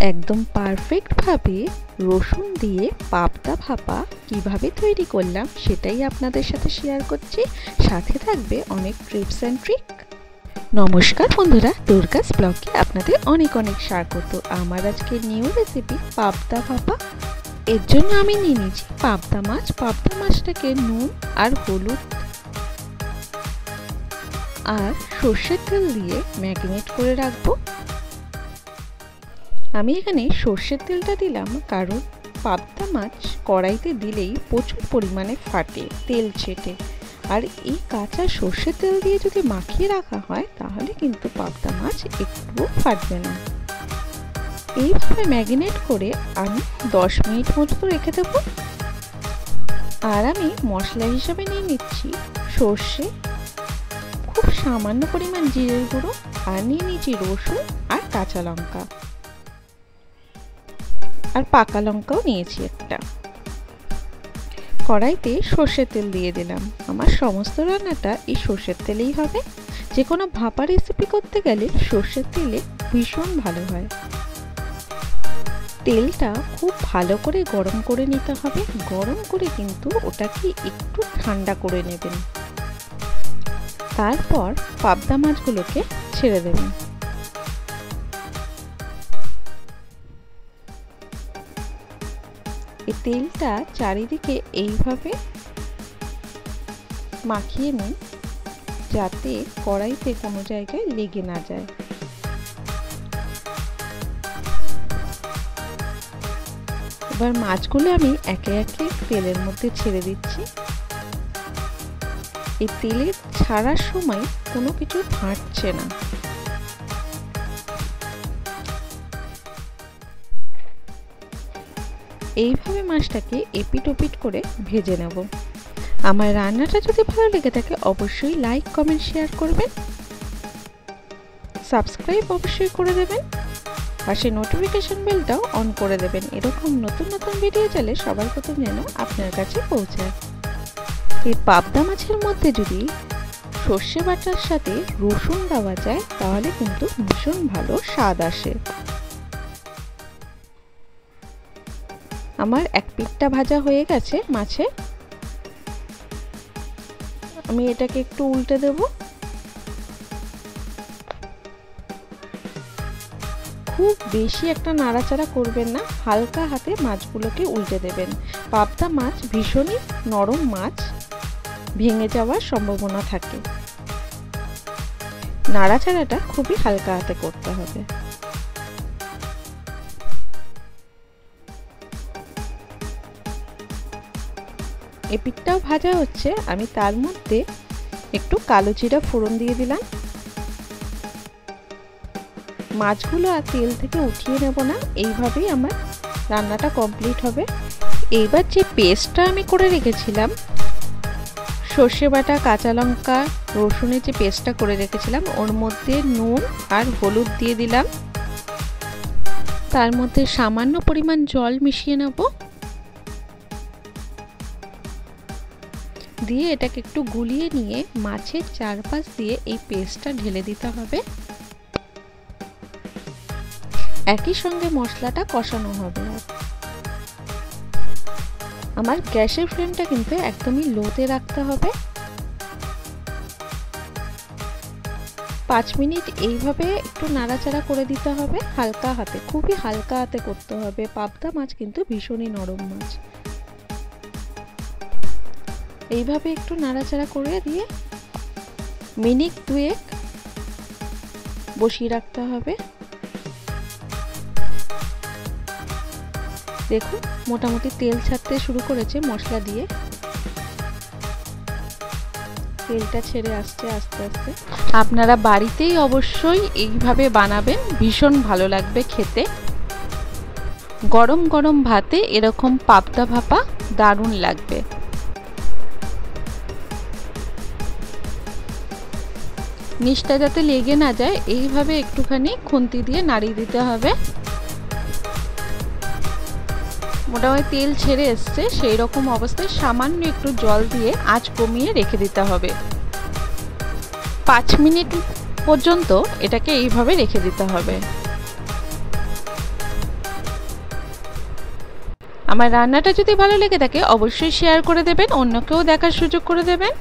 একদম পারফেক্ট ভাবে রসুন দিয়ে পাবদা ভাপা কিভাবে তৈরি করলাম সেটাই আপনাদের সাথে শেয়ার করছি। সাথে থাকবে অনেক টিপস এন্ড ট্রিক। নমস্কার বন্ধুরা, দুর্গাস ব্লগে আপনাদের অনেক অনেক স্বাগত। আমার আজকে নিউ রেসিপি পাবদা ভাপা। এর জন্য আমি নিয়ে নিয়েছি পাবদা মাছ। পাবদা মাছটাকে নুন আর হলুদ আর সর্ষের তেল দিয়ে ম্যারিনেট করে রাখবো। আমি এখানে সর্ষের তেলটা দিলাম কারণ পাবদা মাছ কড়াইতে দিলেই প্রচুর পরিমাণে ফাটে, তেল ছেটে। আর এই কাঁচা সর্ষের তেল দিয়ে যদি মাখিয়ে রাখা হয় তাহলে কিন্তু পাবদা মাছ একটুও ফাটবে না। এইভাবে ম্যারিনেট করে আমি 10 মিনিট মতো রেখে দেব। আর আমি মশলা হিসাবে নিয়ে নিচ্ছি সর্ষে, খুব সামান্য পরিমাণ জিরের গুঁড়ো, আর নিয়ে নিচ্ছি রসুন আর কাঁচা লঙ্কা, আর পাকা লঙ্কাও নিয়েছি একটা। কড়াইতে সর্ষের তেল দিয়ে দিলাম। আমার সমস্ত রান্নাটা এই সর্ষের তেলেই হবে। যে কোনো ভাপা রেসিপি করতে গেলে সর্ষের তেলে ভীষণ ভালো হয়। তেলটা খুব ভালো করে গরম করে নিতে হবে। গরম করে কিন্তু ওটাকে একটু ঠান্ডা করে নেবেন। তারপর পাবদা মাছগুলোকে ছেড়ে দেবেন। এই তেলটা চারিদিকে এইভাবে মাখিয়ে নিন যাতে কড়াইতে কোনো জায়গায় লেগে না যায়। এবার মাছগুলো আমি একে একে তেলের মধ্যে ছেড়ে দিচ্ছি। এই তেলের ছাড়ার সময় কোনো কিছু ফাটছে না। এইভাবে মাছটাকে এপিট ওপিট করে ভেজে নেব। আমার রান্নাটা যদি ভালো লেগে থাকে অবশ্যই লাইক, কমেন্ট, শেয়ার করবেন। সাবস্ক্রাইব অবশ্যই করে দেবেন। পাশে নোটিফিকেশন বেলটাও অন করে দেবেন। এরকম নতুন নতুন ভিডিও চাইলে সবার প্রথম যেন আপনার কাছে পৌঁছায়। এই পাবদা মাছের মধ্যে যদি সর্ষে বাটার সাথে রসুন দেওয়া যায় তাহলে কিন্তু ভীষণ ভালো স্বাদ আসে। আমার এক পিঠটা ভাজা হয়ে গেছে মাছে। আমি এটাকে একটু উল্টে দেব। খুব বেশি একটা নাড়াচাড়া করবেন না, হালকা হাতে মাছগুলোকে উল্টে দেবেন। পাবদা মাছ ভীষণই নরম মাছ, ভেঙে যাওয়ার সম্ভাবনা থাকে। নাড়াচাড়াটা খুবই হালকা হাতে করতে হবে। এই পিঠটাও ভাজা হচ্ছে। আমি তার মধ্যে একটু কালো জিরা ফোড়ন দিয়ে দিলাম। মাছগুলো আর তেল থেকে উঠিয়ে নেব না, এইভাবেই আমার রান্নাটা কমপ্লিট হবে। এইবার যে পেস্টটা আমি করে রেখেছিলাম, সর্ষে বাটা, কাঁচা লঙ্কা, রসুনের যে পেস্টটা করে রেখেছিলাম, ওর মধ্যে নুন আর হলুদ দিয়ে দিলাম। তার মধ্যে সামান্য পরিমাণ জল মিশিয়ে নেব। দিয়ে এটাকে একটু গুলিয়ে নিয়ে মাছের চারপাশ দিয়ে এই পেস্টটা ঢেলে দিতে হবে। একই সঙ্গে মশলাটা কষানো হবে। আমার গ্যাসের ফ্লেমটা কিন্তু একদমই লোতে রাখতে হবে। 5 মিনিট এইভাবে একটু নাড়াচাড়া করে দিতে হবে হালকা হাতে, খুবই হালকা হাতে করতে হবে। পাবদা মাছ কিন্তু ভীষণই নরম মাছ। এইভাবে একটু নাড়াচাড়া করে দিয়ে মিনিট 2 বসিয়ে রাখতে হবে। দেখুন মোটামুটি তেল ছাড়তে শুরু করেছে মশলা দিয়ে। তেলটা ছেড়ে আসছে আস্তে আস্তে। আপনারা বাড়িতেই অবশ্যই এইভাবে বানাবেন, ভীষণ ভালো লাগবে খেতে। গরম গরম ভাতে এরকম পাবদা ভাপা দারুণ লাগবে। নিচটা যাতে লেগে না যায় এইভাবে একটুখানি খুন্তি দিয়ে নাড়িয়ে দিতে হবে। মোটামুটি তেল ছেড়ে এসছে, সেই রকম অবস্থায় সামান্য একটু জল দিয়ে আঁচ কমিয়ে রেখে দিতে হবে। 5 মিনিট পর্যন্ত এটাকে এইভাবে রেখে দিতে হবে। আমার রান্নাটা যদি ভালো লেগে থাকে অবশ্যই শেয়ার করে দেবেন, অন্যকেও দেখার সুযোগ করে দেবেন।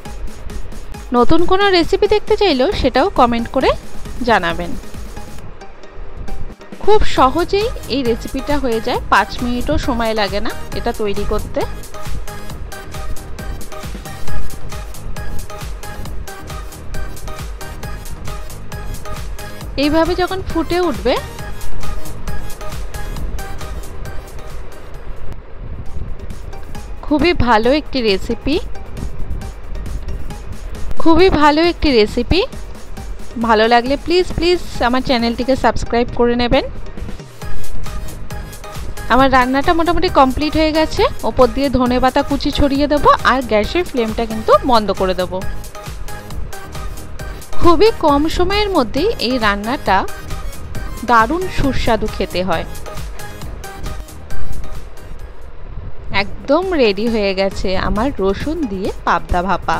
নতুন কোনো রেসিপি দেখতে চাইলেও সেটাও কমেন্ট করে জানাবেন। খুব সহজেই এই রেসিপিটা হয়ে যায়, 5 মিনিটও সময় লাগে না এটা তৈরি করতে। এইভাবে যখন ফুটে উঠবে খুবই ভালো একটি রেসিপি। ভালো লাগলে প্লিজ আমার চ্যানেলটিকে সাবস্ক্রাইব করে নেবেন। আমার রান্নাটা মোটামুটি কমপ্লিট হয়ে গেছে। ওপর দিয়ে ধনেপাতা কুচি ছড়িয়ে দেবো আর গ্যাসের ফ্লেমটা কিন্তু বন্ধ করে দেবো। খুবই কম সময়ের মধ্যেই এই রান্নাটা দারুণ সুস্বাদু খেতে হয়। একদম রেডি হয়ে গেছে আমার রসুন দিয়ে পাবদা ভাপা।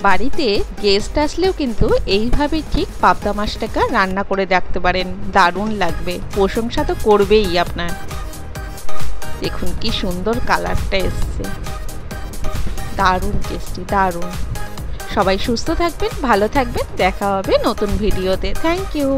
বাড়িতে গেস্ট আসলেও কিন্তু এইভাবে ঠিক পাবদা মাছটাকে রান্না করে দেখতে পারেন, দারুণ লাগবে, প্রশংসা তো করবেই আপনার। দেখুন কি সুন্দর কালারটা এসছে, দারুণ টেস্টি, দারুণ। সবাই সুস্থ থাকবেন, ভালো থাকবেন, দেখা হবে নতুন ভিডিওতে। Thank you.